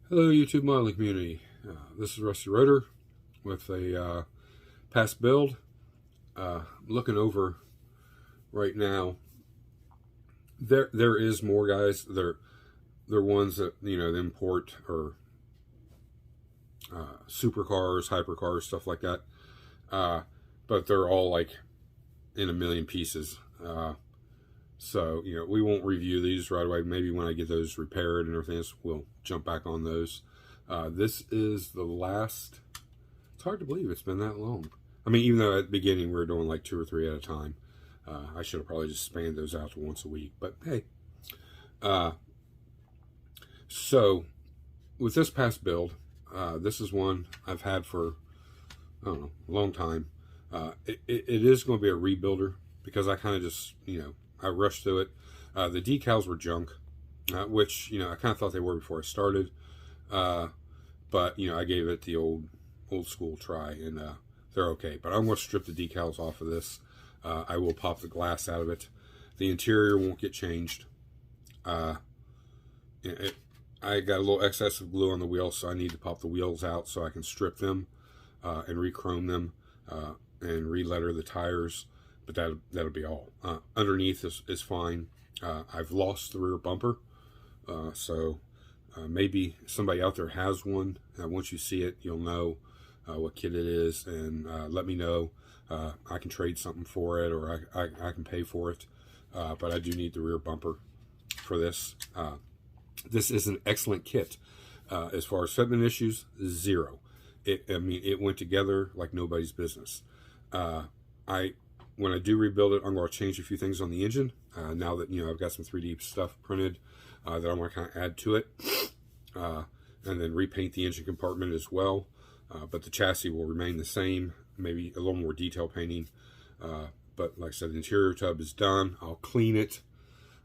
Hello, YouTube modeling community. This is Rusty Rotor with a past build. Looking over right now. There is more, guys. They're ones that they import, or supercars, hypercars, stuff like that. But they're all like in a million pieces. So, we won't review these right away. Maybe when I get those repaired and everything else, we'll jump back on those. This is the last. It's hard to believe it's been that long. I mean, even though at the beginning we were doing like 2 or 3 at a time. I should have probably just spanned those out to once a week. But hey. So, with this past build, this is one I've had for, I don't know, a long time. It is going to be a rebuilder because I kind of just, I rushed through it. The decals were junk, which, I kind of thought they were before I started. But, I gave it the old school try, and they're okay. But I'm going to strip the decals off of this. I will pop the glass out of it. The interior won't get changed. I got a little excess of glue on the wheels, so I need to pop the wheels out so I can strip them and re-chrome them and re-letter the tires. But that'll be all. Underneath is fine. I've lost the rear bumper, so maybe somebody out there has one. Once you see it, you'll know what kit it is, and let me know. I can trade something for it, or I can pay for it. But I do need the rear bumper for this. This is an excellent kit. As far as fitment issues, zero. It went together like nobody's business. When I do rebuild it, I'm going to change a few things on the engine. Now that, I've got some 3D stuff printed that I'm going to kind of add to it. And then repaint the engine compartment as well. But the chassis will remain the same. Maybe a little more detail painting. But like I said, the interior tub is done. I'll clean it.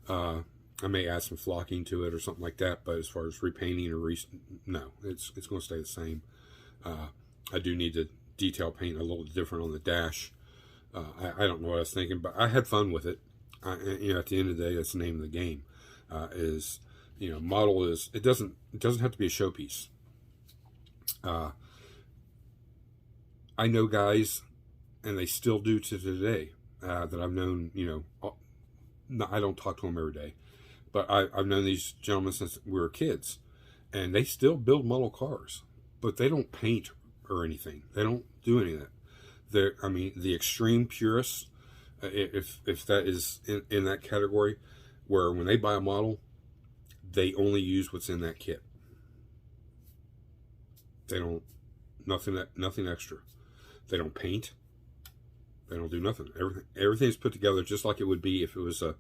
I may add some flocking to it or something like that. But as far as repainting or no, it's going to stay the same. I do need to detail paint a little different on the dash. I don't know what I was thinking, but I had fun with it. At the end of the day, that's the name of the game. Model is, it doesn't have to be a showpiece. I know guys, and they still do to today, that I've known, I don't talk to them every day, but I've known these gentlemen since we were kids, and they still build model cars, but they don't paint or anything. They don't do any of that. The extreme purists, if that is in that category, where when they buy a model, they only use what's in that kit. They don't, nothing extra. They don't paint. They don't do nothing. Everything's put together just like it would be if it was the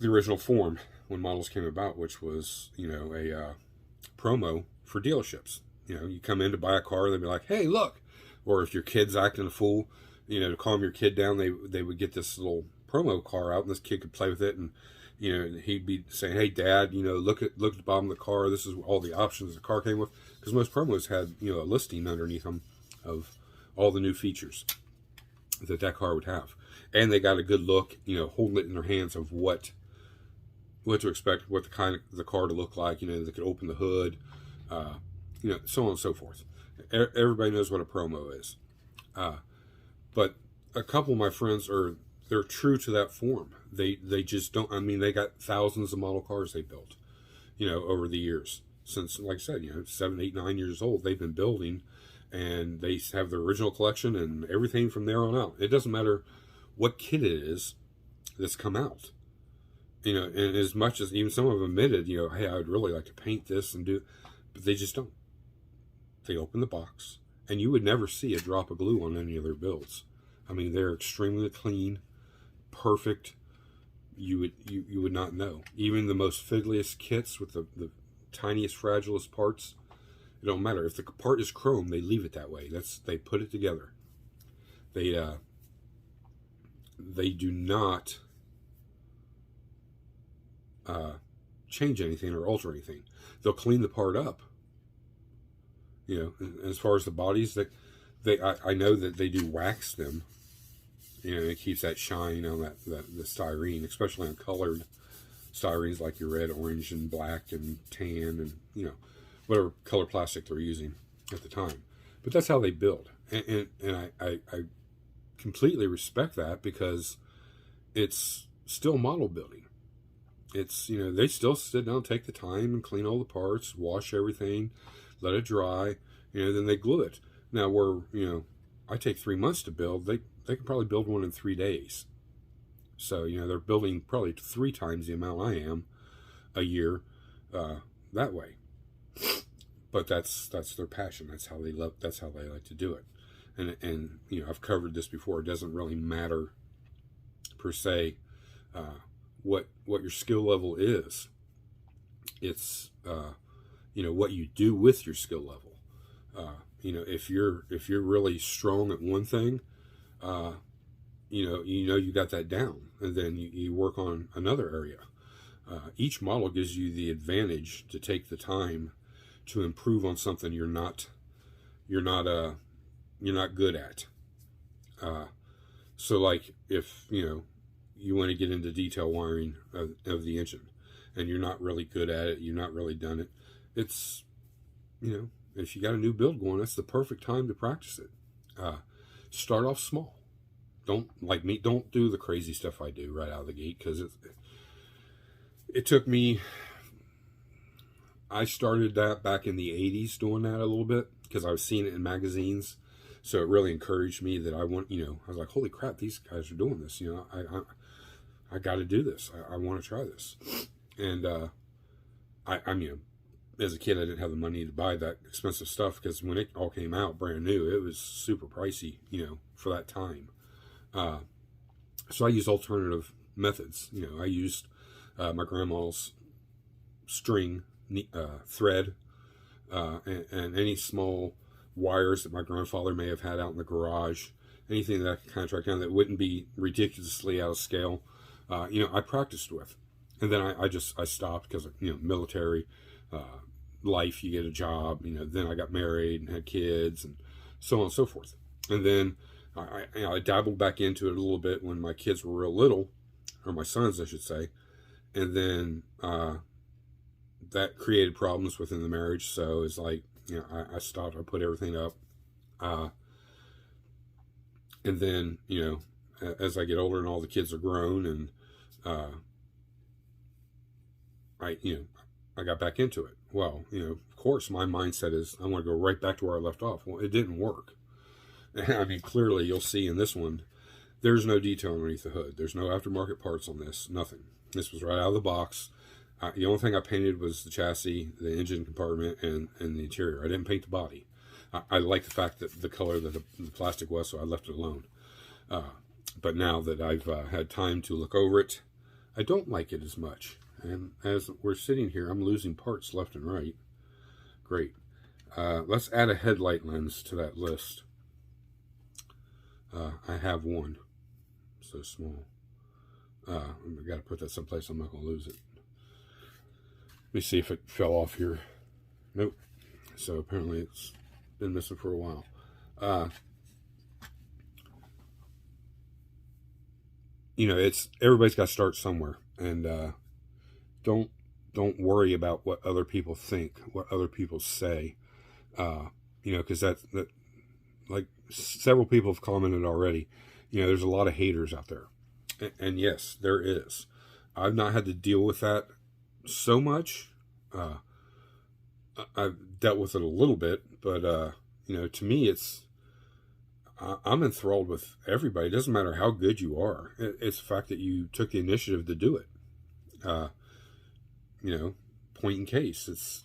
original form when models came about, which was, a promo for dealerships. You come in to buy a car, they'd be like, hey, look. Or if your kid's acting a fool, to calm your kid down, they would get this little promo car out, and this kid could play with it, and he'd be saying, "Hey, Dad, look at the bottom of the car. This is all the options the car came with." Because most promos had a listing underneath them of all the new features that car would have, and they got a good look, holding it in their hands of what to expect, what the kind of the car to look like. They could open the hood, so on and so forth. Everybody knows what a promo is. But a couple of my friends they're true to that form. They just don't, they got thousands of model cars they built, over the years. Since, like I said, 7, 8, 9 years old, they've been building, and they have the original collection and everything from there on out. It doesn't matter what kit it is that's come out. And as much as even some of them admitted, hey, I would really like to paint this and do, but they just don't. They open the box, and you would never see a drop of glue on any of their builds. They're extremely clean, perfect. You would not know. Even the most fiddliest kits with the tiniest, fragilest parts, it don't matter. If the part is chrome, they leave it that way. They put it together. They do not change anything or alter anything. They'll clean the part up. As far as the bodies, I know that they do wax them. It keeps that shine on the styrene, especially on colored Styrenes like your red, orange, and black, and tan, and, you know, whatever color plastic they're using at the time. But that's how they build. And I completely respect that, because it's still model building. It's, you know, they still sit down, take the time and clean all the parts, wash everything, let it dry, you know, then they glue it. Now, where, you know, I take 3 months to build, they can probably build one in 3 days. So, you know, they're building probably 3 times the amount I am a year that way. But that's their passion. That's how they love. That's how they like to do it. And you know, I've covered this before. It doesn't really matter per se what your skill level is. It's you know, what you do with your skill level. You know, if you're really strong at one thing, you know you got that down, and then you work on another area. Each model gives you the advantage to take the time to improve on something you're not good at. So, like, if you know you want to get into detail wiring of the engine, and you're not really good at it, you've not really done it, it's, you know, if you got a new build going, that's the perfect time to practice it. Start off small. Don't do the crazy stuff I do right out of the gate, because it took me. I started that back in the 80s, doing that a little bit, because I was seeing it in magazines. So it really encouraged me that I was like, holy crap, these guys are doing this. You know, I got to do this. I want to try this. And I mean, as a kid, I didn't have the money to buy that expensive stuff, because when it all came out brand new, it was super pricey, you know, for that time. So I used alternative methods. You know, I used my grandma's string, thread, and any small wires that my grandfather may have had out in the garage, anything that I could kind of track down that wouldn't be ridiculously out of scale, you know, I practiced with. And then I stopped because, you know, military life, you get a job, you know, then I got married and had kids and so on and so forth. And then I dabbled back into it a little bit when my kids were real little, or my sons, I should say. And then that created problems within the marriage. So it's like, you know, I stopped. I put everything up. And then, you know, as I get older and all the kids are grown, and I got back into it. Well, you know, of course, my mindset is I want to go right back to where I left off. Well, it didn't work. I mean, clearly you'll see in this one, there's no detail underneath the hood. There's no aftermarket parts on this. Nothing. This was right out of the box. The only thing I painted was the chassis, the engine compartment, and the interior. I didn't paint the body. I like the fact that the color that the plastic was, so I left it alone. But now that I've had time to look over it, I don't like it as much. And as we're sitting here, I'm losing parts left and right. Great. Let's add a headlight lens to that list. I have one. So small. I've got to put that someplace. I'm not going to lose it. Let me see if it fell off here. Nope. So apparently it's been missing for a while. You know, everybody's got to start somewhere, and don't worry about what other people think, what other people say. You know, because that like several people have commented already. You know, there's a lot of haters out there, and yes, there is. I've not had to deal with that so much. I've dealt with it a little bit, but you know, to me, I'm enthralled with everybody. It doesn't matter how good you are. It's the fact that you took the initiative to do it. You know, point in case. It's,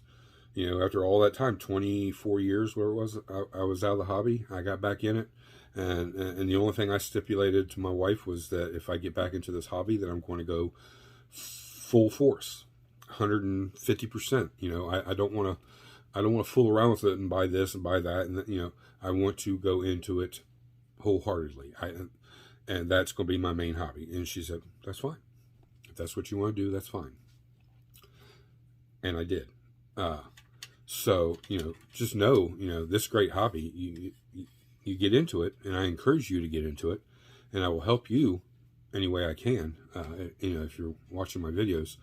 you know, after all that time, 24 years, where it was, I was out of the hobby. I got back in it, and the only thing I stipulated to my wife was that if I get back into this hobby, that I'm going to go full force. 150%. You know, I don't want to fool around with it and buy this and buy that, and you know, I want to go into it wholeheartedly. And that's going to be my main hobby. And she said, that's fine. If that's what you want to do, that's fine. And I did. So, you know, just know, you know, this great hobby, you get into it, and I encourage you to get into it, and I will help you any way I can. You know, if you're watching my videos,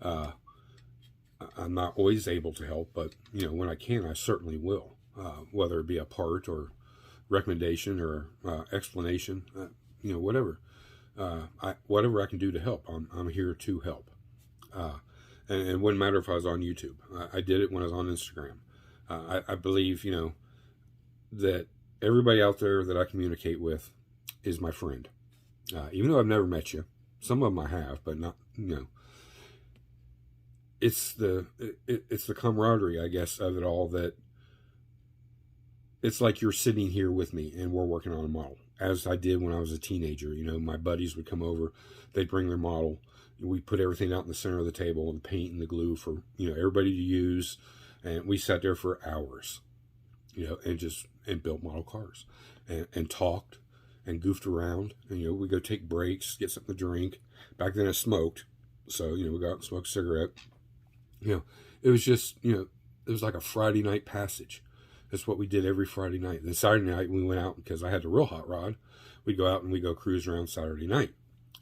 I'm not always able to help, but when I can, I certainly will. Whether it be a part or recommendation or explanation, whatever. Whatever I can do to help, I'm here to help. And it wouldn't matter if I was on YouTube. I did it when I was on Instagram. I believe, that everybody out there that I communicate with is my friend. Even though I've never met you. Some of them I have, but not, it's the camaraderie, I guess, of it all, that it's like you're sitting here with me and we're working on a model, as I did when I was a teenager. My buddies would come over, they'd bring their model, we put everything out in the center of the table, and the paint and the glue for, everybody to use, and we sat there for hours, and built model cars, and talked, and goofed around, and, we go take breaks, get something to drink. Back then I smoked, so, we go out and smoke a cigarette. It was just, it was like a Friday night passage. That's what we did every Friday night. Then Saturday night we went out, because I had the real hot rod. We'd go out and we'd go cruise around Saturday night.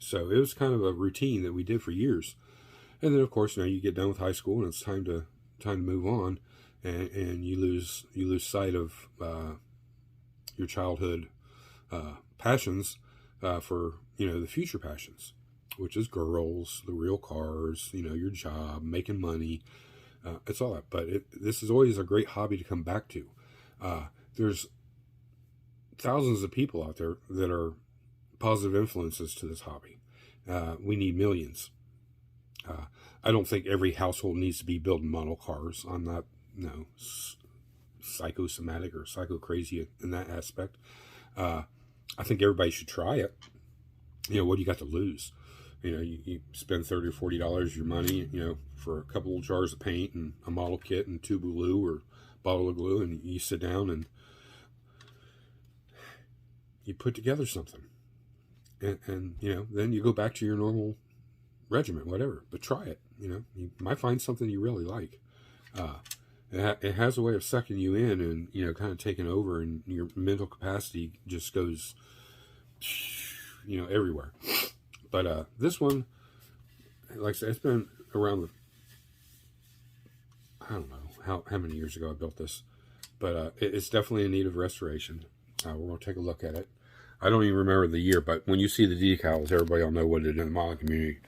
So it was kind of a routine that we did for years. And then, of course, you get done with high school and it's time to move on, and you lose sight of your childhood passions for the future passions, which is girls, the real cars, your job, making money. It's all that. But this is always a great hobby to come back to. There's thousands of people out there that are positive influences to this hobby. We need millions. I don't think every household needs to be building model cars. I'm not, psychosomatic or psycho crazy in that aspect. I think everybody should try it. What do you got to lose? You spend $30 or $40 your money, for a couple of jars of paint and a model kit and tube of glue or bottle of glue, and you sit down and you put together something. And then you go back to your normal regimen, whatever. But try it. You might find something you really like. It has a way of sucking you in and, kind of taking over, and your mental capacity just goes, everywhere. But this one, like I said, it's been around I don't know how many years ago I built this. But it's definitely in need of restoration. We're going to take a look at it. I don't even remember the year, but when you see the decals, everybody will know what it is in the model community.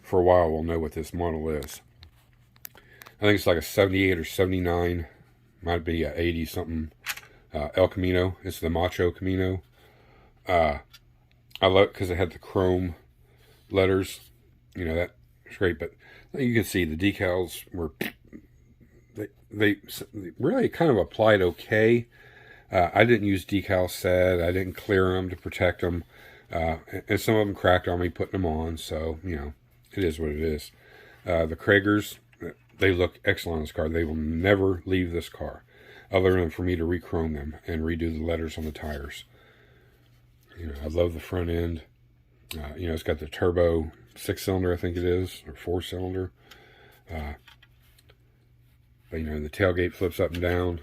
For a while, we'll know what this model is. I think it's like a 78 or 79. Might be a 80-something El Camino. It's the Macho Camino. I love it because it had the chrome letters. That's great. But you can see the decals were... They really kind of applied okay. I didn't use decal set. I didn't clear them to protect them. And some of them cracked on me putting them on. So, it is what it is. The Kragers, they look excellent on this car. They will never leave this car, other than for me to re-chrome them and redo the letters on the tires. I love the front end. It's got the turbo 6-cylinder, I think it is, or 4-cylinder. But, the tailgate flips up and down.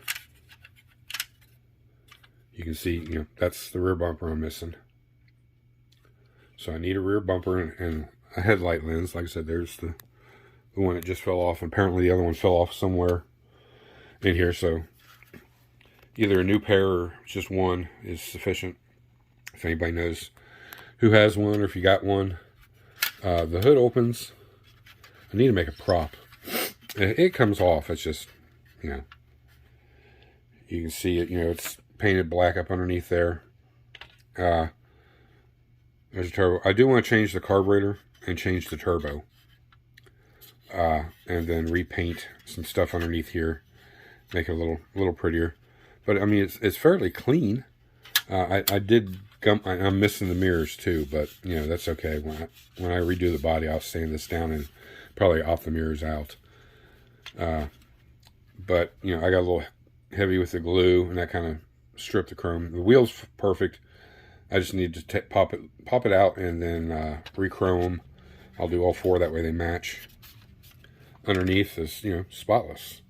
You can see, that's the rear bumper I'm missing. So I need a rear bumper and a headlight lens. Like I said, there's the one that just fell off. Apparently the other one fell off somewhere in here. So either a new pair or just one is sufficient. If anybody knows who has one, or if you got one. The hood opens. I need to make a prop. It comes off. It's just, you can see it, it's painted black up underneath there. There's a turbo. I do want to change the carburetor and change the turbo. And then repaint some stuff underneath here. Make it a little prettier. But, I mean, it's fairly clean. I'm missing the mirrors too, but, that's okay. When I redo the body, I'll sand this down and probably off the mirrors out. But, I got a little heavy with the glue, and that kind of stripped the chrome. The wheel's perfect. I just need to pop it out and then re-chrome them. I'll do all four, that way they match. Underneath is, spotless.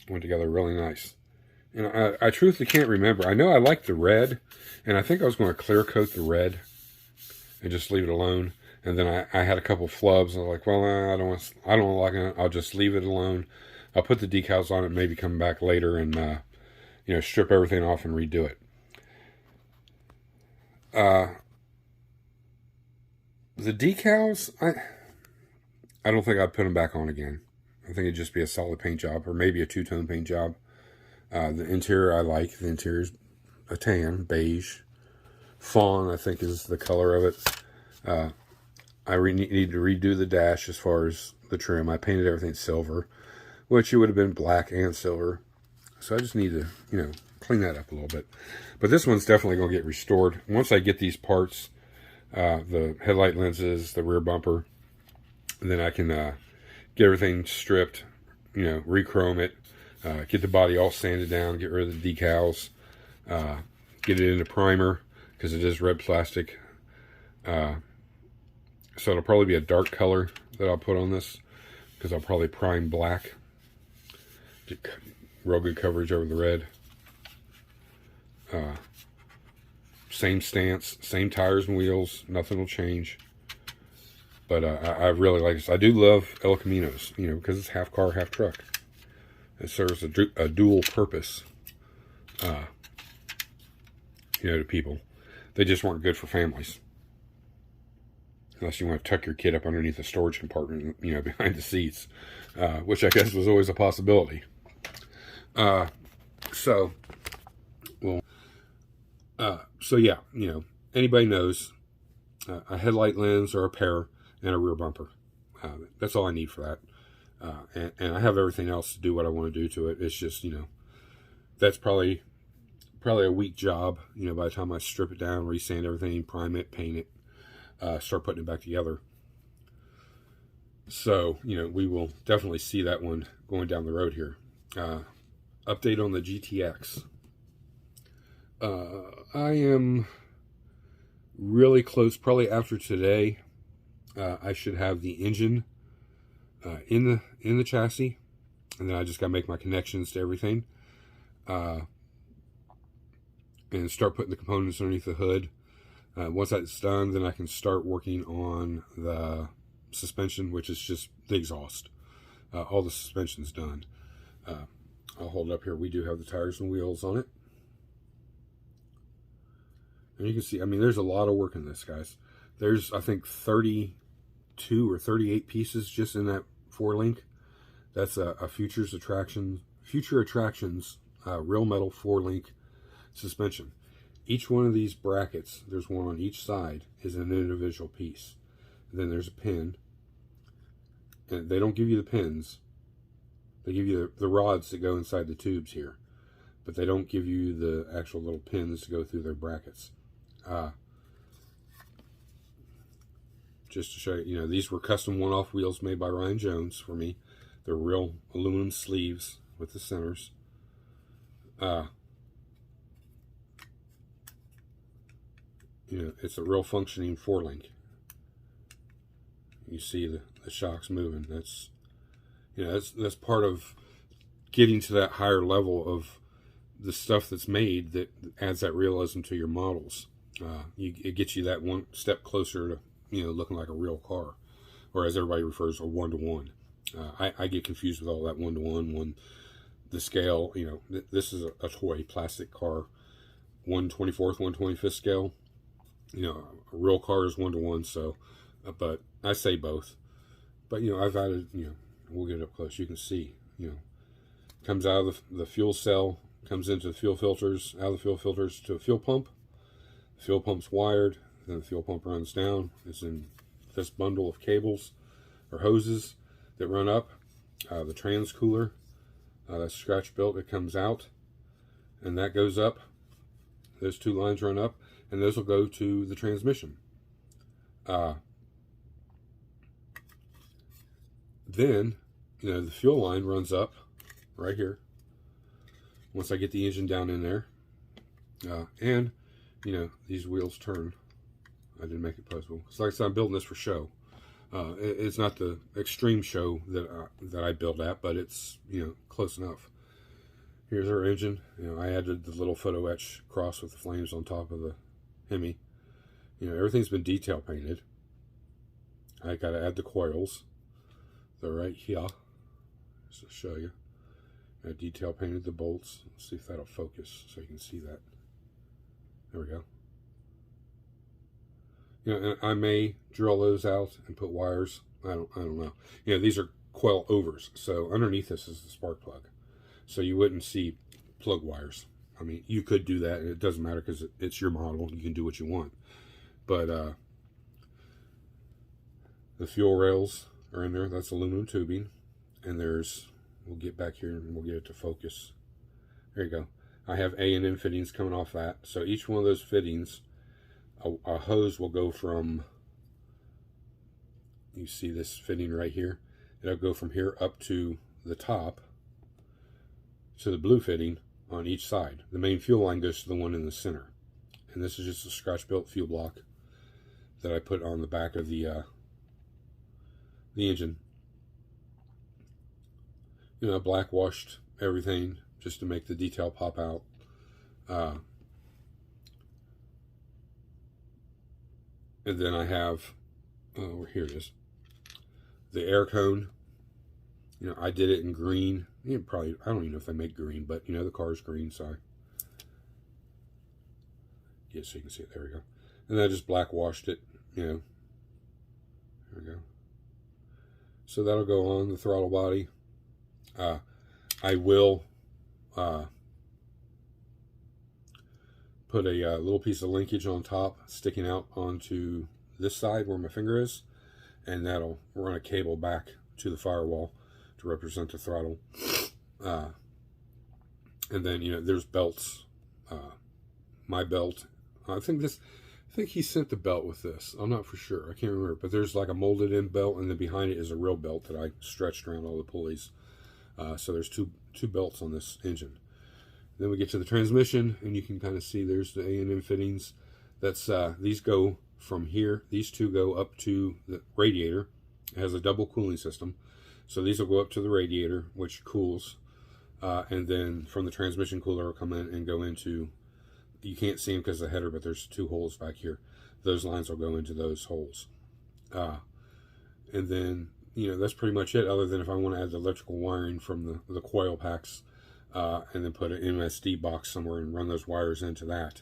Went together really nice. I truthfully can't remember. I know I like the red, and I think I was going to clear coat the red and just leave it alone. And then I had a couple flubs. And I was like, well, I don't like it. I'll just leave it alone. I'll put the decals on it, maybe come back later and, you know, strip everything off and redo it. The decals, I don't think I'd put them back on again. I think it'd just be a solid paint job, or maybe a two-tone paint job. The interior I like. The interior's a tan, beige. Fawn, I think, is the color of it. I need to redo the dash as far as the trim. I painted everything silver, which it would have been black and silver. So I just need to, you know, clean that up a little bit. But this one's definitely going to get restored. Once I get these parts, the headlight lenses, the rear bumper, then I can get everything stripped, you know, re-chrome it, get the body all sanded down, get rid of the decals, get it into primer, because it is red plastic. So it'll probably be a dark color that I'll put on this, because I'll probably prime black. Get real good coverage over the red. Same stance, same tires and wheels, nothing will change. But I really like this. I do love El Caminos, you know, because it's half car, half truck. It serves a dual purpose, you know, to people. They just weren't good for families. Unless you want to tuck your kid up underneath a storage compartment, you know, behind the seats, which I guess was always a possibility. So yeah, you know, anybody knows a headlight lens or a pair and a rear bumper. That's all I need for that. And I have everything else to do what I want to do to it. It's just, you know, that's probably a week job, you know, by the time I strip it down, resand everything, prime it, paint it, start putting it back together. So, you know, we will definitely see that one going down the road here. Update on the GTX. I am really close. Probably after today, I should have the engine in the chassis, and then I just got to make my connections to everything, and start putting the components underneath the hood. Once that's done, then I can start working on the suspension, which is just the exhaust. All the suspension's done. I'll hold it up here. We do have the tires and wheels on it. And you can see, I mean, there's a lot of work in this, guys. There's, I think, 32 or 38 pieces just in that 4-link. That's a Future Attractions real metal 4-link suspension. Each one of these brackets, there's one on each side, is an individual piece. And then there's a pin. And they don't give you the pins. They give you the rods that go inside the tubes here. But they don't give you the actual little pins to go through their brackets. Just to show you, you know, these were custom one-off wheels made by Ryan Jones for me. They're real aluminum sleeves with the centers. You know, it's a real functioning 4-link. You see the shocks moving. That's, you know, that's part of getting to that higher level of the stuff that's made that adds that realism to your models. It gets you that one step closer to, you know, looking like a real car, or as everybody refers, a 1-to-1. I get confused with all that 1-to-1. The scale, you know, this is a toy plastic car, 1/24th, 1/25th scale. You know, a real car is 1-to-1. So, but I say both. But, you know, I've added, you know, we'll get it up close. You can see, you know, comes out of the fuel cell, comes into the fuel filters, out of the fuel filters to a fuel pump. The fuel pump's wired, then the fuel pump runs down. It's in this bundle of cables or hoses that run up. The trans cooler, that's scratch built, it comes out, and that goes up. Those two lines run up, and those will go to the transmission. Then, you know, the fuel line runs up right here. Once I get the engine down in there, and you know, these wheels turn. I didn't make it possible. So like I said, I'm building this for show. It's not the extreme show that I build at, but it's, you know, close enough. Here's our engine. You know, I added the little photo etch cross with the flames on top of the Hemi. You know, everything's been detail painted. I got to add the coils. They're right here, just to show you. I detail painted the bolts. Let's see if that'll focus so you can see that. There we go. You know, and I may drill those out and put wires. I don't know. You know, these are coil overs, so underneath this is the spark plug. So you wouldn't see plug wires. I mean, you could do that, and it doesn't matter because it's your model. You can do what you want. But the fuel rails are in there. That's aluminum tubing. And there's, we'll get back here and we'll get it to focus. There you go. I have A and N fittings coming off that. So each one of those fittings, a hose will go from, you see this fitting right here. It'll go from here up to the top to the blue fitting on each side. The main fuel line goes to the one in the center. And this is just a scratch built fuel block that I put on the back of the engine. You know, black washed everything just to make the detail pop out. And then I have, here it is, the air cone. You know, I did it in green. You know, probably, I don't even know if they make green, but you know, the car's green, so yeah, so you can see it. There we go. And I just black washed it, you know. There we go. So that'll go on the throttle body. I will put a little piece of linkage on top sticking out onto this side where my finger is, and that'll run a cable back to the firewall to represent the throttle. And then, you know, there's belts. My belt, I think he sent the belt with this. I'm not for sure. I can't remember, but there's like a molded in belt, and then behind it is a real belt that I stretched around all the pulleys. So there's two belts on this engine. Then we get to the transmission, and you can kind of see there's the A&M fittings. That's these go from here. These two go up to the radiator. It has a double cooling system, so these will go up to the radiator, which cools, and then from the transmission cooler will come in and go into. You can't see them because of the header, but there's two holes back here. Those lines will go into those holes, and then, you know, that's pretty much it, other than if I want to add the electrical wiring from the coil packs, and then put an MSD box somewhere and run those wires into that.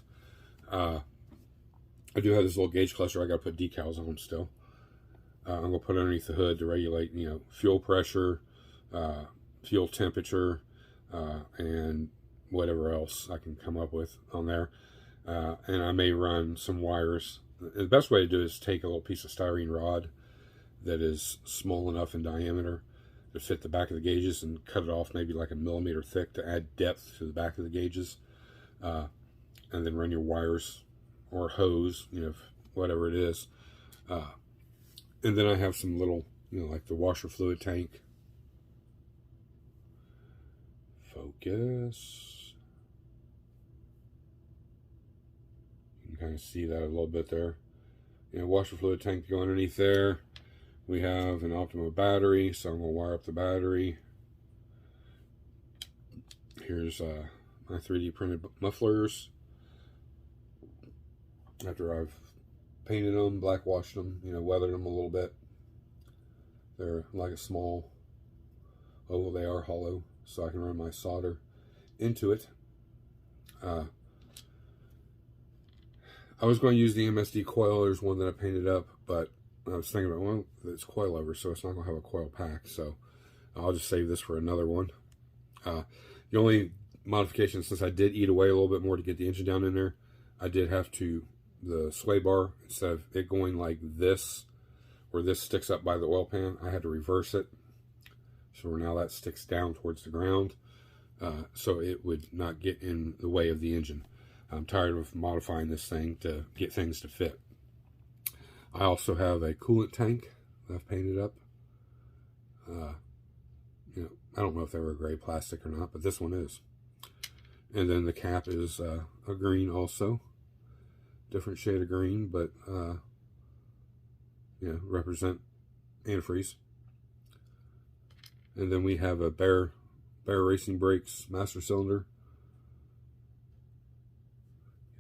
I do have this little gauge cluster I got to put decals on still. I'm going to put underneath the hood to regulate, you know, fuel pressure, fuel temperature, and whatever else I can come up with on there. And I may run some wires. The best way to do it is take a little piece of styrene rod that is small enough in diameter to fit the back of the gauges and cut it off maybe like a millimeter thick to add depth to the back of the gauges, and then run your wires or hose, you know, whatever it is. And then I have some little, you know, like the washer fluid tank. Focus. You can kind of see that a little bit there. You know, washer fluid tank to go underneath there. We have an Optima battery, so I'm going to wire up the battery. Here's my 3D printed mufflers. After I've painted them, black washed them, you know, weathered them a little bit. They're like a small oval. They are hollow, so I can run my solder into it. I was going to use the MSD coil. There's one that I painted up, but I was thinking about, well, it's coil over, so it's not going to have a coil pack, so I'll just save this for another one. The only modification, since I did eat away a little bit more to get the engine down in there, I did have to, the sway bar, instead of it going like this, where this sticks up by the oil pan, I had to reverse it. So now that sticks down towards the ground, so it would not get in the way of the engine. I'm tired of modifying this thing to get things to fit. I also have a coolant tank that I've painted up. You know, I don't know if they were gray plastic or not, but this one is. And then the cap is a green also. Different shade of green, but you know, represent antifreeze. And then we have a Bear Racing Brakes master cylinder.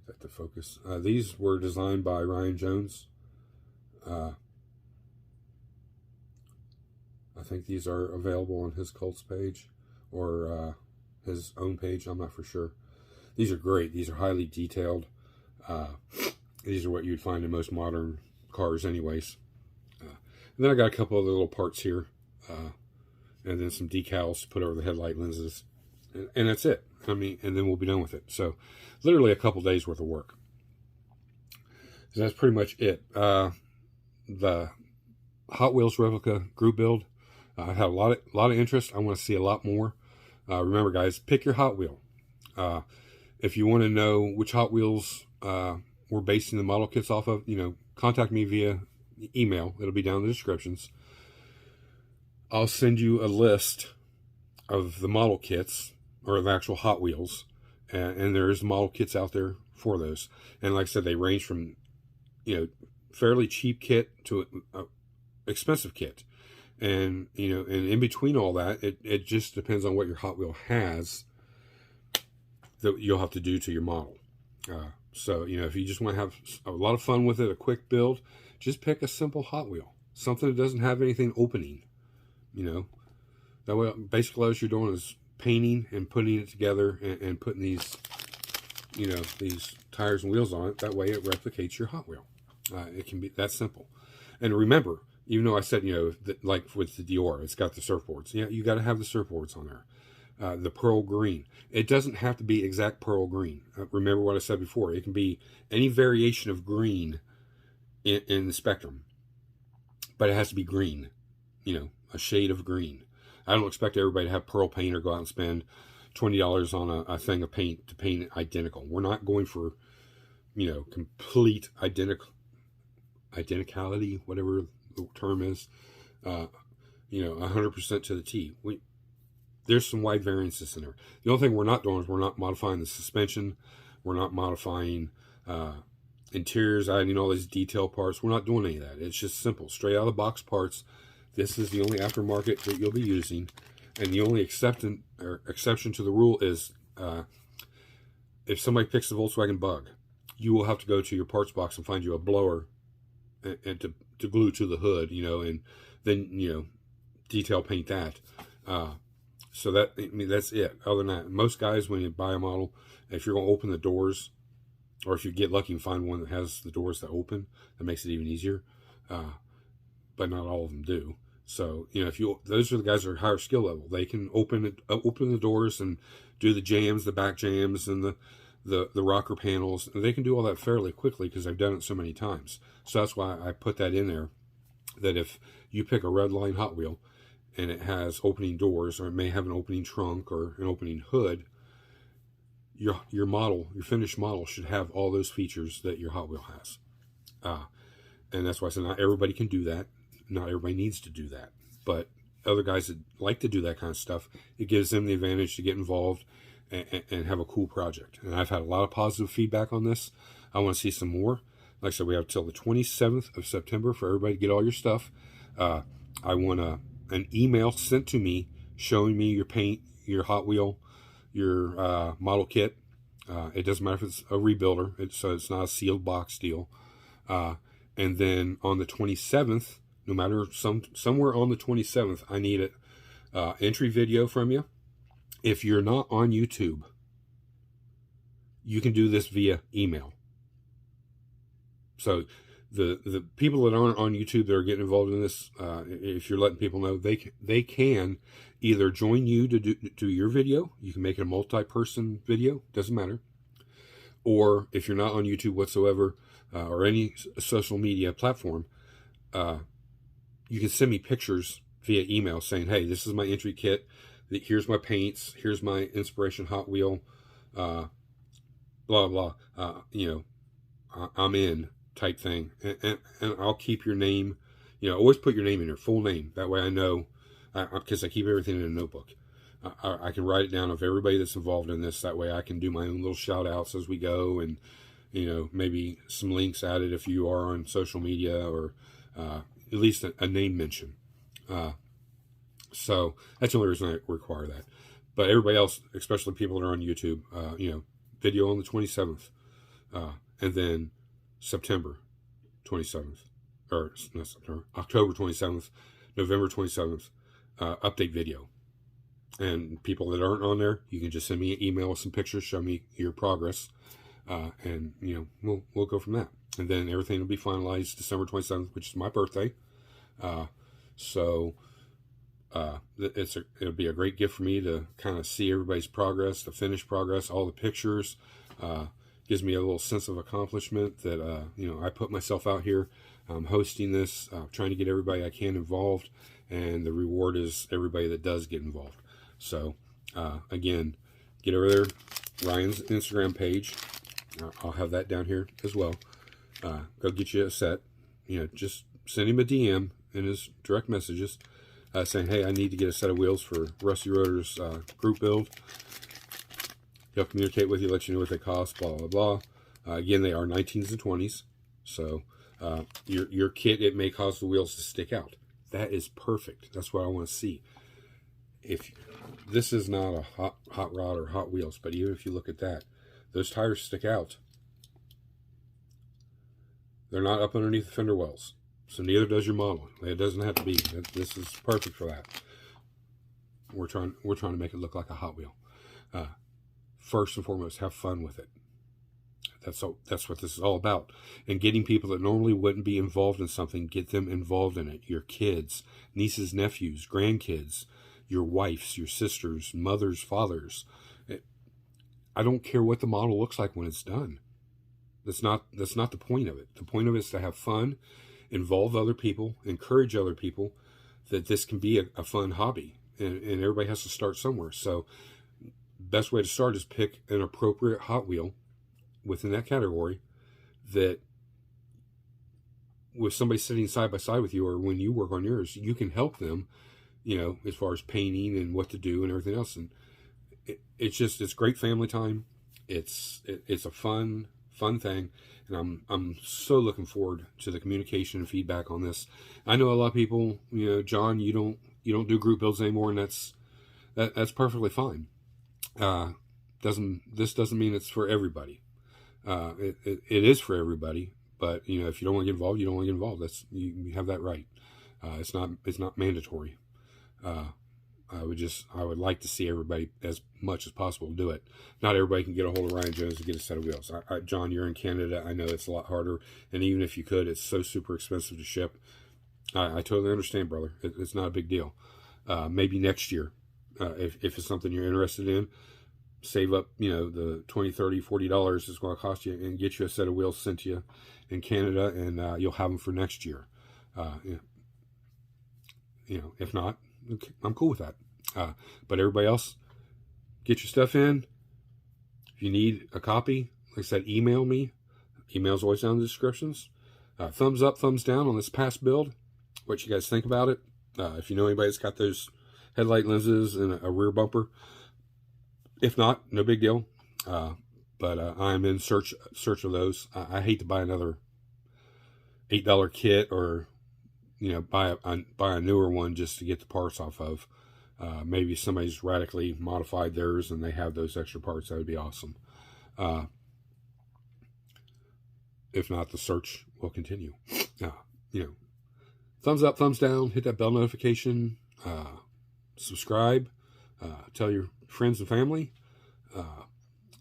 Get that to focus. These were designed by Ryan Jones. I think these are available on his Cults page or his own page. I'm not for sure. These are great. These are highly detailed. These are what you'd find in most modern cars anyways. And then I got a couple of little parts here. And then some decals to put over the headlight lenses. And that's it. I mean, and then we'll be done with it. So literally a couple days worth of work. So that's pretty much it. The Hot Wheels replica group build. I have a lot of interest. I want to see a lot more. Remember, guys, pick your Hot Wheel. If you want to know which Hot Wheels we're basing the model kits off of, contact me via email. It'll be down in the descriptions. I'll send you a list of the model kits, or the actual Hot Wheels, and there's model kits out there for those. And like I said, they range from, fairly cheap kit to expensive kit. And, and in between all that, it just depends on what your Hot Wheel has that you'll have to do to your model. So, if you just want to have a lot of fun with it, a quick build, just pick a simple Hot Wheel. Something that doesn't have anything opening, That way, basically all you're doing is painting and putting it together and putting these, these tires and wheels on it. That way it replicates your Hot Wheel. It can be that simple. And remember, even though I said, like with the Dior, it's got the surfboards. Yeah, you got to have the surfboards on there. The pearl green. It doesn't have to be exact pearl green. Remember what I said before. It can be any variation of green in the spectrum. But it has to be green. A shade of green. I don't expect everybody to have pearl paint or go out and spend $20 on a thing of paint to paint it identical. We're not going for, complete identicality, whatever the term is, 100% to the T. There's some wide variances in there. The only thing we're not doing is we're not modifying the suspension. We're not modifying interiors, adding all these detail parts. We're not doing any of that. It's just simple, straight out of the box parts. This is the only aftermarket that you'll be using. And the only exception to the rule is if somebody picks the Volkswagen Bug, you will have to go to your parts box and find you a blower and to glue to the hood, and then, detail paint that. So that's it. Other than that, most guys, when you buy a model, if you're going to open the doors, or if you get lucky and find one that has the doors that open, that makes it even easier. But not all of them do. So, those are the guys that are higher skill level. They can open the doors and do the jams, the back jams, and the rocker panels. And they can do all that fairly quickly because they've done it so many times. So that's why I put that in there, that if you pick a red line Hot Wheel and it has opening doors, or it may have an opening trunk or an opening hood, your finished model should have all those features that your Hot Wheel has. And that's why I said not everybody can do that. Not everybody needs to do that. But other guys that like to do that kind of stuff, it gives them the advantage to get involved and have a cool project. And I've had a lot of positive feedback on this. I want to see some more. Like I said, we have till the 27th of September for everybody to get all your stuff. I want an email sent to me showing me your paint, your Hot Wheel, your model kit. It doesn't matter if it's a rebuilder, so it's not a sealed box deal. And then on the 27th, no matter somewhere on the 27th, I need an entry video from you. If you're not on YouTube, you can do this via email. So the people that aren't on YouTube that are getting involved in this, if you're letting people know, they can either join you to do your video. You can make it a multi-person video, doesn't matter. Or if you're not on YouTube whatsoever, or any social media platform, you can send me pictures via email saying, hey, this is my entry kit. Here's my paints. Here's my inspiration Hot Wheel. Blah, blah. I'm in type thing. And I'll keep your name. Always put your name in your full name. That way I know, because I keep everything in a notebook. I can write it down of everybody that's involved in this. That way I can do my own little shout outs as we go, and maybe some links added if you are on social media, or at least a name mention. So that's the only reason I require that. But everybody else, especially people that are on YouTube, video on the 27th, and then September 27th, or not September, October 27th, November 27th, update video. And people that aren't on there, you can just send me an email with some pictures, show me your progress, and we'll go from that. And then everything will be finalized December 27th, which is my birthday. It'll be a great gift for me to kind of see everybody's progress, the finished progress, all the pictures. Gives me a little sense of accomplishment that I put myself out here. I'm hosting this, trying to get everybody I can involved, and the reward is everybody that does get involved. So again, get over there, Ryan's Instagram page. I'll have that down here as well. Go get you a set. Just send him a DM in his direct messages saying, hey, I need to get a set of wheels for Rusty Rotor's group build. He'll communicate with you, let you know what they cost, blah, blah, blah. Again, they are 19s and 20s. So your kit, it may cause the wheels to stick out. That is perfect. That's what I want to see. If this is not a hot rod or Hot Wheels, but even if you look at that, those tires stick out. They're not up underneath the fender wells. So neither does your model. It doesn't have to be. This is perfect for that. We're trying to make it look like a Hot Wheel. First and foremost, have fun with it. That's what this is all about. And getting people that normally wouldn't be involved in something, get them involved in it. Your kids, nieces, nephews, grandkids, your wives, your sisters, mothers, fathers. I don't care what the model looks like when it's done. That's not the point of it. The point of it is to have fun, involve other people, encourage other people that this can be a fun hobby. And everybody has to start somewhere. So best way to start is pick an appropriate Hot Wheel within that category that with somebody sitting side by side with you, or when you work on yours, you can help them, as far as painting and what to do and everything else. And it's great family time. It's a fun thing. And I'm so looking forward to the communication and feedback on this. I know a lot of people, John, you don't do group builds anymore, and that's perfectly fine. This doesn't mean it's for everybody. It is for everybody, but if you don't want to get involved, you don't want to get involved. You have that right. It's not mandatory. I would like to see everybody as much as possible do it. Not everybody can get a hold of Ryan Jones to get a set of wheels. John, you're in Canada. I know it's a lot harder, and even if you could, it's so super expensive to ship. I totally understand, brother. It's not a big deal. Maybe next year, if it's something you're interested in, save up, the $20, $30, $40 it's going to cost you, and get you a set of wheels sent to you in Canada, and you'll have them for next year. If not, okay, I'm cool with that. But everybody else, get your stuff in. If you need a copy, like I said, email me. Email's always down in the descriptions. Thumbs up, thumbs down on this past build. What you guys think about it. If you know anybody that's got those headlight lenses and a rear bumper. If not, no big deal. But I'm in search of those. I hate to buy another $8 kit, or buy a newer one just to get the parts off of. Maybe somebody's radically modified theirs and they have those extra parts. That would be awesome. If not, the search will continue. Thumbs up, thumbs down, hit that bell notification, subscribe, tell your friends and family.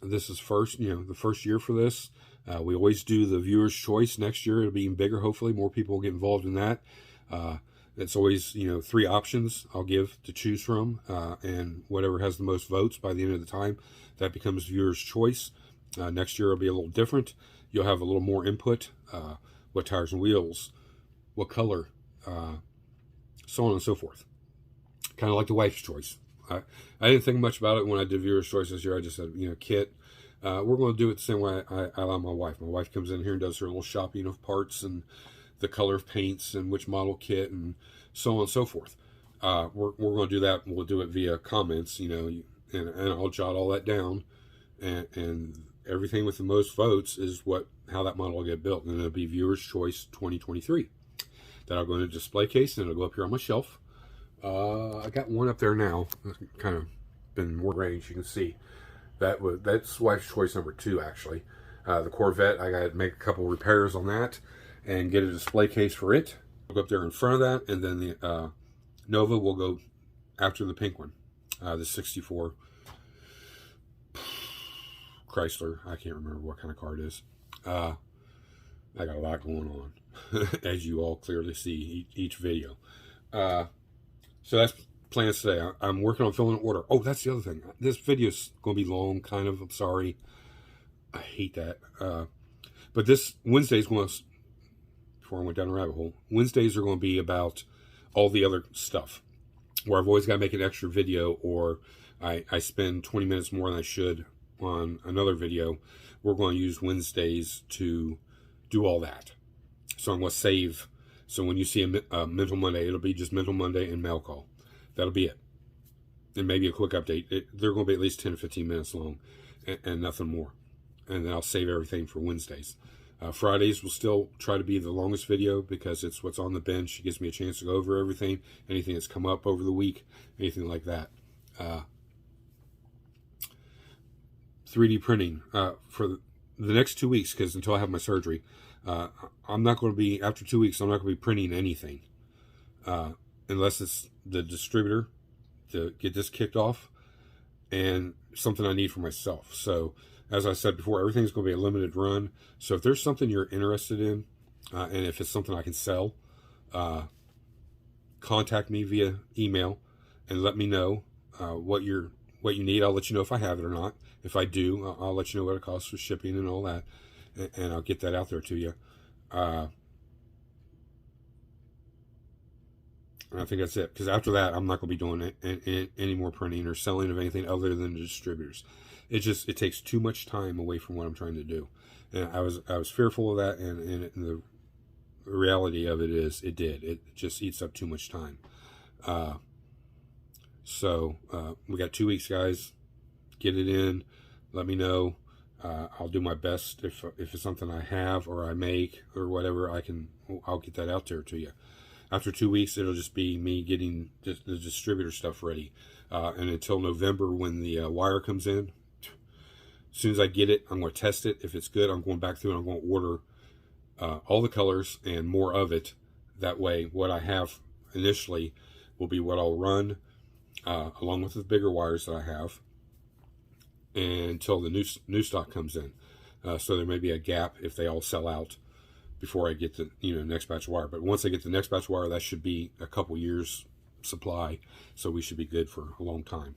This is the first year for this. We always do the viewer's choice. Next year it'll be even bigger. Hopefully more people will get involved in that. It's always 3 options I'll give to choose from, and whatever has the most votes by the end of the time, that becomes viewer's choice. Next year it'll be a little different. You'll have a little more input. What tires and wheels, what color, so on and so forth. Kind of like the wife's choice. I didn't think much about it when I did viewer's choice this year. I just said, kit. We're going to do it the same way I allow my wife. My wife comes in here and does her little shopping of parts and the color of paints and which model kit and so on and so forth. We're going to do that. We'll do it via comments, and I'll jot all that down, and everything with the most votes is how that model will get built, and it'll be viewer's choice 2023. That I'll go in a display case, and it'll go up here on my shelf. I got one up there now. Kind of been more range. You can see that's wife's choice number 2, actually. The Corvette, I got to make a couple repairs on that and get a display case for it. I'll go up there in front of that, and then the Nova will go after the pink one, the 64 Chrysler. I can't remember what kind of car it is. I got a lot going on, as you all clearly see each video. So that's plans today. I'm working on filling an order. Oh, that's the other thing. This video is going to be long, kind of. I'm sorry. I hate that. But this Wednesday's going to, before I went down a rabbit hole, Wednesdays are going to be about all the other stuff, where I've always got to make an extra video, or I spend 20 minutes more than I should on another video. We're going to use Wednesdays to do all that. So I'm going to save. So when you see a Mental Monday, it'll be just Mental Monday and mail call. That'll be it. And maybe a quick update. They're going to be at least 10 to 15 minutes long and nothing more. And then I'll save everything for Wednesdays. Fridays will still try to be the longest video because it's what's on the bench. It gives me a chance to go over everything, anything that's come up over the week, anything like that. 3D printing for the next 2 weeks, because until I have my surgery, I'm not going to be, after 2 weeks, I'm not going to be printing anything unless it's the distributor to get this kicked off and something I need for myself. So as I said before, everything's going to be a limited run. So if there's something you're interested in, and if it's something I can sell, contact me via email and let me know what you need. I'll let you know if I have it or not. If I do, I'll let you know what it costs for shipping and all that, and I'll get that out there to you. And I think that's it, because after that, I'm not going to be doing any more printing or selling of anything other than the distributors. It takes too much time away from what I'm trying to do. And I was fearful of that, and the reality of it is it just eats up too much time. So we got 2 weeks, guys. Get it in. Let me know. I'll do my best. If it's something I have or I make or whatever, I'll get that out there to you. After 2 weeks, it'll just be me getting the distributor stuff ready. And until November, when the wire comes in, as soon as I get it, I'm going to test it. If it's good, I'm going back through and I'm going to order all the colors and more of it. That way, what I have initially will be what I'll run, along with the bigger wires that I have, until the new stock comes in. So there may be a gap if they all sell out before I get the next batch of wire. But once I get the next batch of wire, that should be a couple years supply, so we should be good for a long time.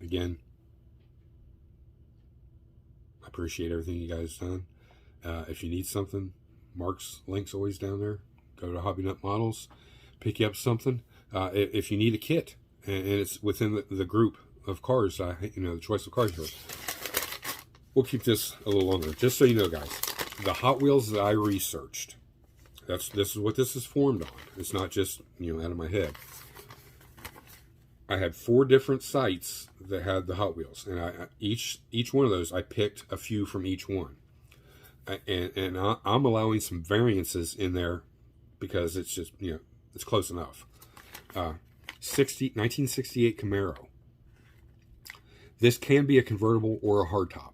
Again, I appreciate everything you guys done. If you need something, Mark's link's always down there. Go to Hobby Nut Models, pick you up something. If you need a kit, and it's within the group of cars, the choice of cars here. We'll keep this a little longer, just so you know, guys. The Hot Wheels that I researched, this is what this is formed on. It's not just out of my head. I had 4 different sites that had the Hot Wheels, and each one of those I picked a few from each one, and I'm allowing some variances in there because it's just it's close enough. 1968 Camaro. This can be a convertible or a hardtop.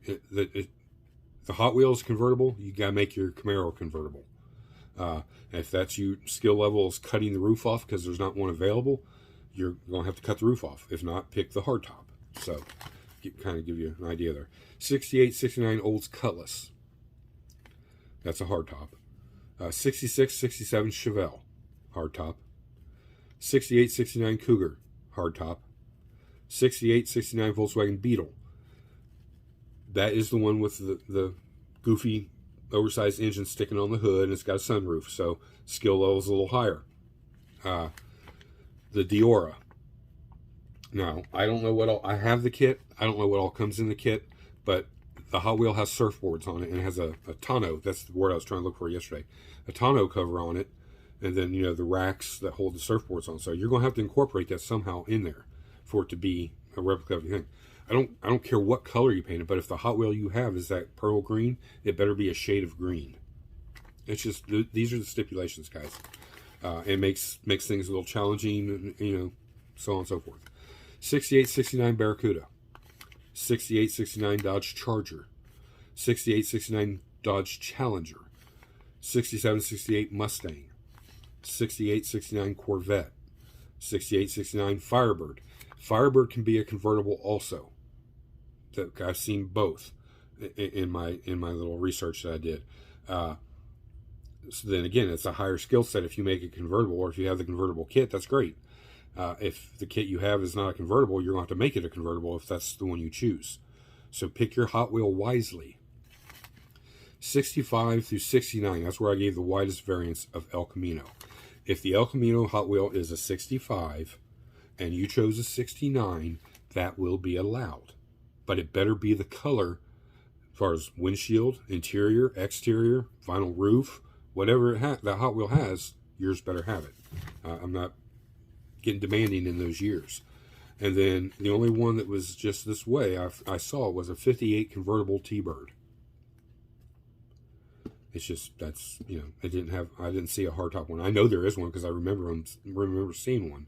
The Hot Wheels convertible, you gotta make your Camaro convertible. If that's your skill level is cutting the roof off because there's not one available, you're gonna have to cut the roof off. If not, pick the hardtop. So, kind of give you an idea there. 68, 69 Olds Cutlass. That's a hardtop. 66, 67 Chevelle, hardtop. 68, 69 Cougar, hardtop. 68, 69 Volkswagen Beetle. That is the one with the goofy, oversized engine sticking on the hood, and it's got a sunroof, so skill level is a little higher. The Diora. Now, I don't know what all... I have the kit. I don't know what all comes in the kit, but the Hot Wheel has surfboards on it, and it has a tonneau. That's the word I was trying to look for yesterday. A tonneau cover on it, and then, the racks that hold the surfboards on. So you're going to have to incorporate that somehow in there for it to be a replica of the thing. I don't care what color you paint it, but if the Hot Wheel you have is that pearl green, it better be a shade of green. It's just, these are the stipulations, guys. It makes things a little challenging, so on and so forth. 68, 69 Barracuda. 68, 69 Dodge Charger. 68, 69 Dodge Challenger. 67, 68 Mustang. 68, 69 Corvette, 68, 69 Firebird. Firebird can be a convertible also. I've seen both in my little research that I did. So then again, it's a higher skill set if you make a convertible, or if you have the convertible kit, that's great. If the kit you have is not a convertible, you're going to have to make it a convertible if that's the one you choose. So pick your Hot Wheel wisely. 65 through 69, that's where I gave the widest variance of El Camino. If the El Camino Hot Wheel is a 65 and you chose a 69, that will be allowed. But it better be the color as far as windshield, interior, exterior, vinyl roof, whatever the Hot Wheel has, yours better have it. I'm not getting demanding in those years. And then the only one that was just this way I saw was a 58 convertible T-Bird. It's just, that's, you know, I didn't see a hardtop one. I know there is one because I remember seeing one.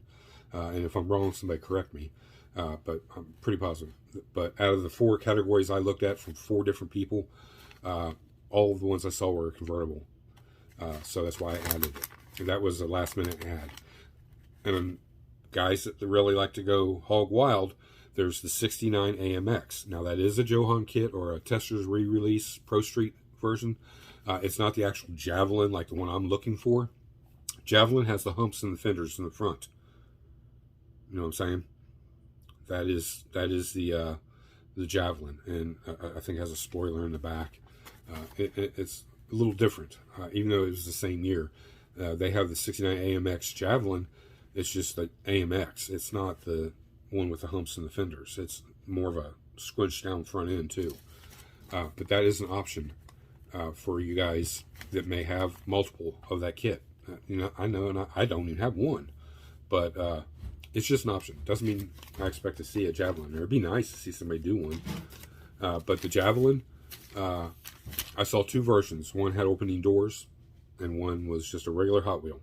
And if I'm wrong, somebody correct me. But I'm pretty positive. But out of the 4 categories I looked at from 4 different people, all of the ones I saw were convertible. So that's why I added it. And that was a last minute ad. And guys that really like to go hog wild, there's the 69 AMX. Now that is a Johan kit or a Tester's re-release Pro Street version. It's not the actual Javelin like the one I'm looking for. Javelin has the humps and the fenders in the front. You know what I'm saying? That is the Javelin, and I think it has a spoiler in the back. It's a little different, even though it was the same year. They have the 69 AMX Javelin. It's just the AMX. It's not the one with the humps and the fenders. It's more of a squinched down front end too. But that is an option for you guys that may have multiple of that kit. You know, I know, and I don't even have one, but it's just an option. Doesn't mean I expect to see a Javelin there. It'd be nice to see somebody do one. But the Javelin, I saw 2 versions. One had opening doors, and one was just a regular Hot Wheel.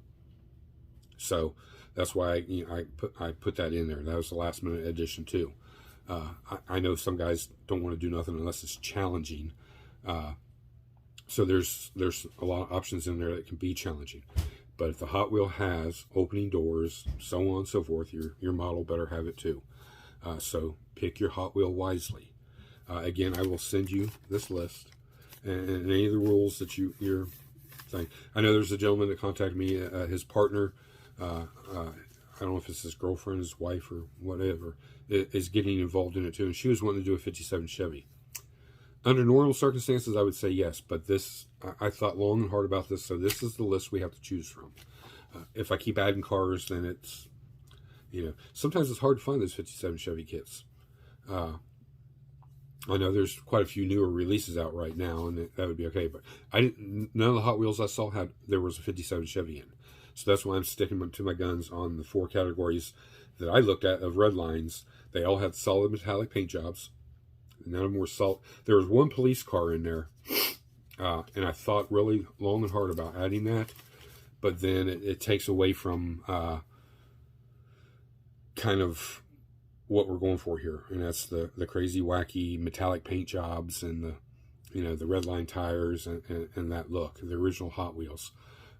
So that's why I put that in there. That was the last minute addition too. I know some guys don't want to do nothing unless it's challenging. So there's a lot of options in there that can be challenging. But if the Hot Wheel has opening doors, so on and so forth, your model better have it too. So pick your Hot Wheel wisely. Again, I will send you this list and any of the rules that you're saying. I know there's a gentleman that contacted me, his partner, I don't know if it's his girlfriend, his wife, or whatever, is getting involved in it too. And she was wanting to do a 57 Chevy. Under normal circumstances, I would say yes, but this, I thought long and hard about this, so this is the list we have to choose from. If I keep adding cars, then it's, you know, sometimes it's hard to find those 57 Chevy kits. I know there's quite a few newer releases out right now, and that would be okay, but none of the Hot Wheels I saw there was a 57 Chevy in. So that's why I'm sticking to my guns on the 4 categories that I looked at of red lines. They all had solid metallic paint jobs. None of them were salt. There was one police car in there, and I thought really long and hard about adding that, but then it takes away from kind of what we're going for here, and that's the crazy, wacky metallic paint jobs and the, you know, the red line tires and that look, the original Hot Wheels.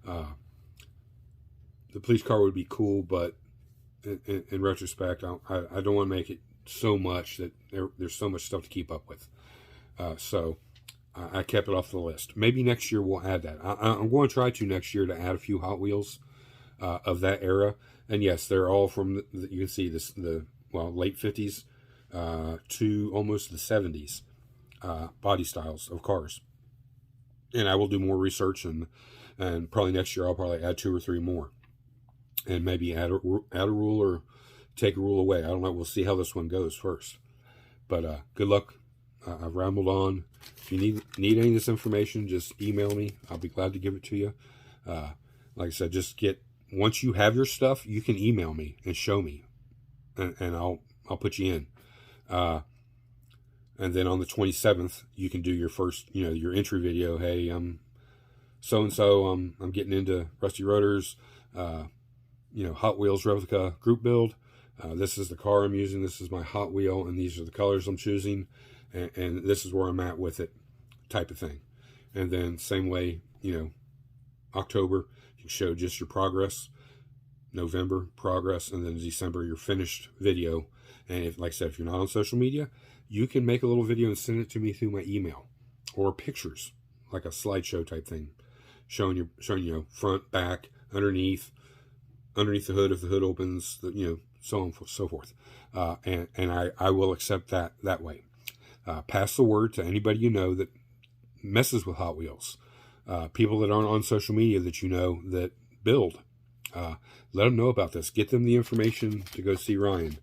The police car would be cool, but in retrospect, I don't want to make it so much that there's so much stuff to keep up with. So I kept it off the list. Maybe next year we'll add that. I'm going to try to next year to add a few Hot Wheels of that era. And yes, they're all from, you can see this, late 50s to almost the 70s body styles of cars. And I will do more research, and probably next year I'll probably add 2 or 3 more. And maybe add a rule or take a rule away. I don't know. We'll see how this one goes first. But good luck. I've rambled on. If you need any of this information, just email me. I'll be glad to give it to you. Like I said, just once you have your stuff, you can email me and show me, and I'll put you in. And then on the 27th, you can do your first, your entry video. Hey, I'm so and so. I'm getting into Rusty Rotors. Hot Wheels replica group build. This is the car I'm using. This is my Hot Wheel, and these are the colors I'm choosing, and this is where I'm at with it, type of thing. And then same way, October, can show just your progress, November progress, and then December your finished video. And if, like I said, if you're not on social media, you can make a little video and send it to me through my email, or pictures, like a slideshow type thing, showing you front, back, underneath the hood if the hood opens, so on and so forth. And I will accept that way. Pass the word to anybody you know that messes with Hot Wheels. People that aren't on social media that you know that build. Let them know about this. Get them the information to go see Ryan.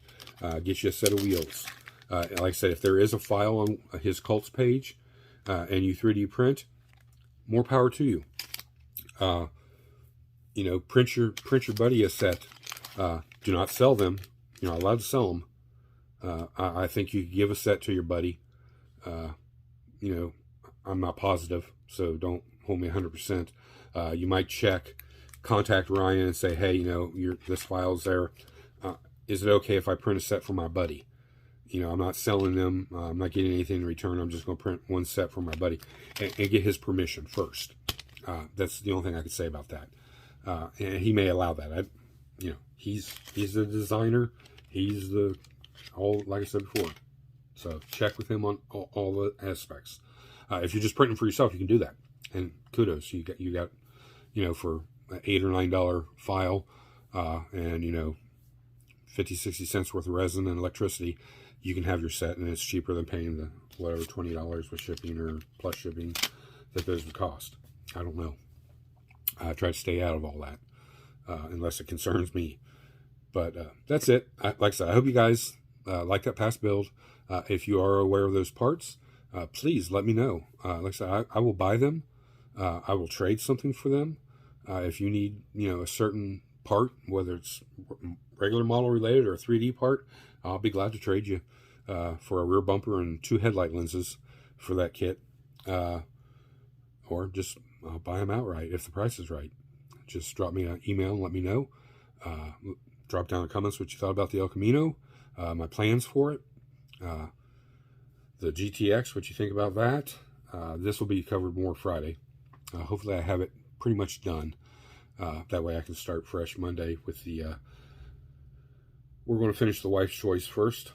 Get you a set of wheels. Like I said, if there is a file on his Cults page and you 3D print, more power to you. Print your buddy a set. Do not sell them. You're not allowed to sell them. I think you could give a set to your buddy. I'm not positive, so don't hold me 100%. You might contact Ryan and say, hey, this file's there. Is it okay if I print a set for my buddy? I'm not selling them. I'm not getting anything in return. I'm just going to print one set for my buddy and get his permission first. That's the only thing I could say about that. And he may allow that. He's the designer. He's like I said before. So check with him on all the aspects. If you're just printing for yourself, you can do that. And kudos, you got for an $8 or $9 file, and 50, 60 cents worth of resin and electricity, you can have your set, and it's cheaper than paying the whatever $20 with shipping or plus shipping that those would cost. I don't know. I try to stay out of all that unless it concerns me. But that's it. Like I said, I hope you guys like that past build. If you are aware of those parts, please let me know. Like I said, I will buy them. I will trade something for them. If you need, a certain part, whether it's regular model related or a 3D part, I'll be glad to trade you for a rear bumper and 2 headlight lenses for that kit. Or just I'll buy them outright if the price is right. Just drop me an email and let me know. Drop down in the comments what you thought about the El Camino, my plans for it. The GTX, what you think about that. This will be covered more Friday. Hopefully I have it pretty much done. That way I can start fresh Monday with the... we're going to finish the wife's choice first,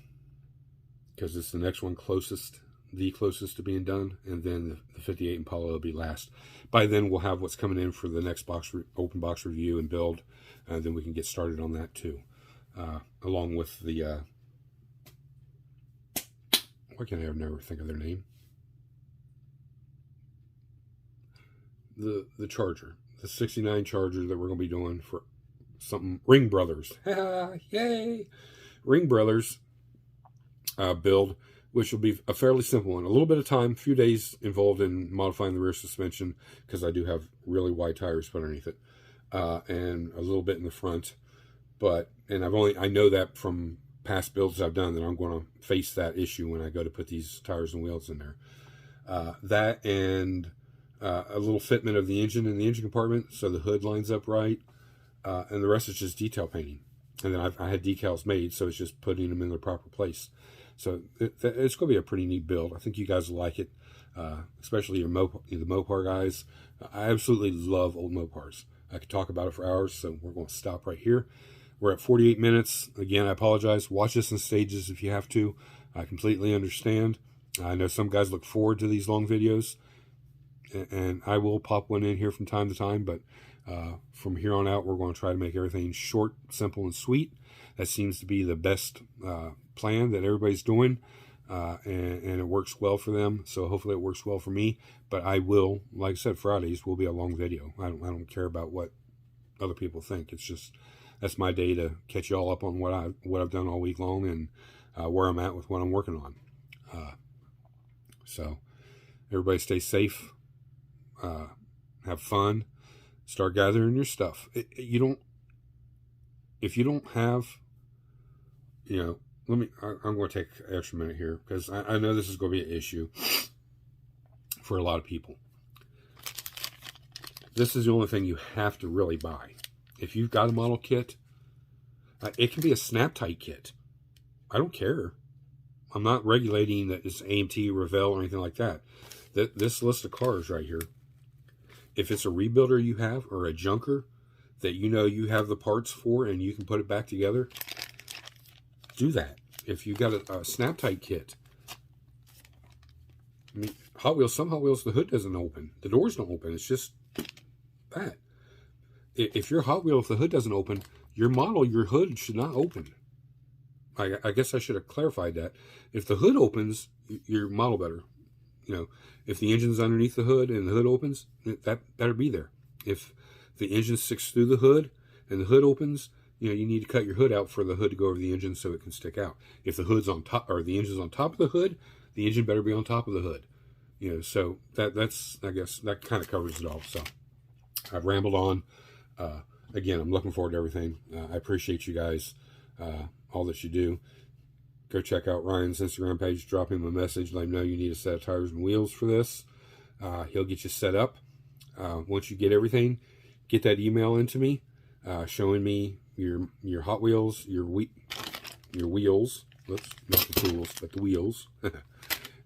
because it's the next one closest to being done, and then the 58 Impala will be last. By then we'll have what's coming in for the next open box review and build, and then we can get started on that too. Along with the... why can't I never think of their name? The Charger. The 69 Charger that we're going to be doing for something. Ring Brothers. Yay! Ring Brothers build, which will be a fairly simple one. A little bit of time, a few days involved in modifying the rear suspension, because I do have really wide tires put underneath it. And a little bit in the front. And I know that from past builds I've done, that I'm going to face that issue when I go to put these tires and wheels in there. That and a little fitment of the engine in the engine compartment so the hood lines up right, and the rest is just detail painting. And then I had decals made, so it's just putting them in their proper place. So it's going to be a pretty neat build. I think you guys will like it, especially the Mopar guys. I absolutely love old Mopars. I could talk about it for hours, so we're going to stop right here. We're at 48 minutes. Again, I apologize. Watch this in stages if you have to. I completely understand. I know some guys look forward to these long videos, and I will pop one in here from time to time, but from here on out, we're going to try to make everything short, simple, and sweet. That seems to be the best plan that everybody's doing, and it works well for them, so hopefully it works well for me. But I will, like I said, Fridays will be a long video. I don't care about what other people think. It's just, that's my day to catch you all up on what I've done all week long, and where I'm at with what I'm working on. So everybody stay safe, have fun, start gathering your stuff. If you don't have, I'm going to take an extra minute here, because I know this is going to be an issue for a lot of people. This is the only thing you have to really buy. If you've got a model kit, it can be a snap tight kit. I don't care. I'm not regulating that it's AMT, Revell, or anything like that. This list of cars right here, if it's a rebuilder you have or a junker, that you know you have the parts for and you can put it back together, do that. If you got a snap tight kit, I mean, Hot Wheels, some Hot Wheels, the hood doesn't open. The doors don't open. It's just that. If your Hot Wheel, if the hood doesn't open, your model, your hood should not open. I guess I should have clarified that. If the hood opens, your model better. You know, if the engine's underneath the hood and the hood opens, that better be there. If the engine sticks through the hood and the hood opens, you know, you need to cut your hood out for the hood to go over the engine so it can stick out. If the hood's on top, or the engine's on top of the hood, the engine better be on top of the hood. You know, so that's, I guess, that kind of covers it all. So I've rambled on. Again, I'm looking forward to everything. I appreciate you guys, all that you do. Go check out Ryan's Instagram page. Drop him a message. Let him know you need a set of tires and wheels for this. He'll get you set up. Once you get everything, get that email into me, showing me your Hot Wheels, your wheels. Whoops, not the tools, but the wheels,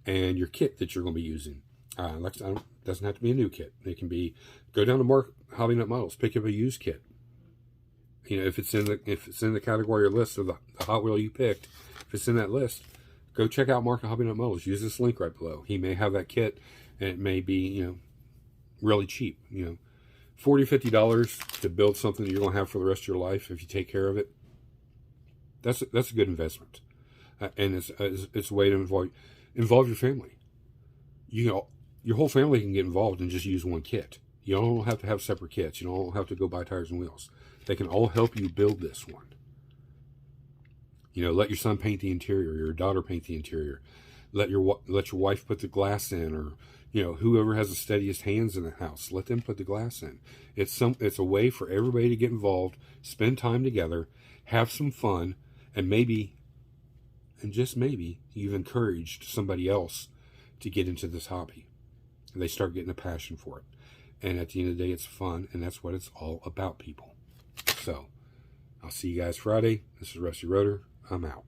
and your kit that you're going to be using. It doesn't have to be a new kit. It can be, go down to Hobby Nut Models, pick up a used kit. You know, if it's in the category or list of the Hot Wheel you picked, if it's in that list, go check out Mark at Hobby Nut Models. Use this link right below. He may have that kit, and it may be, you know, really cheap. You know, $40, $50 to build something that you're going to have for the rest of your life if you take care of it. That's a good investment, and it's a way to involve your family. You know, your whole family can get involved and just use one kit. You don't have to have separate kits. You don't have to go buy tires and wheels. They can all help you build this one. You know, let your son paint the interior, your daughter paint the interior. Let your wife put the glass in, or, you know, whoever has the steadiest hands in the house, let them put the glass in. It's a way for everybody to get involved, spend time together, have some fun, and maybe, and just maybe, you've encouraged somebody else to get into this hobby. And they start getting a passion for it. And at the end of the day, it's fun, and that's what it's all about, people. So, I'll see you guys Friday. This is Rusty Rotor. I'm out.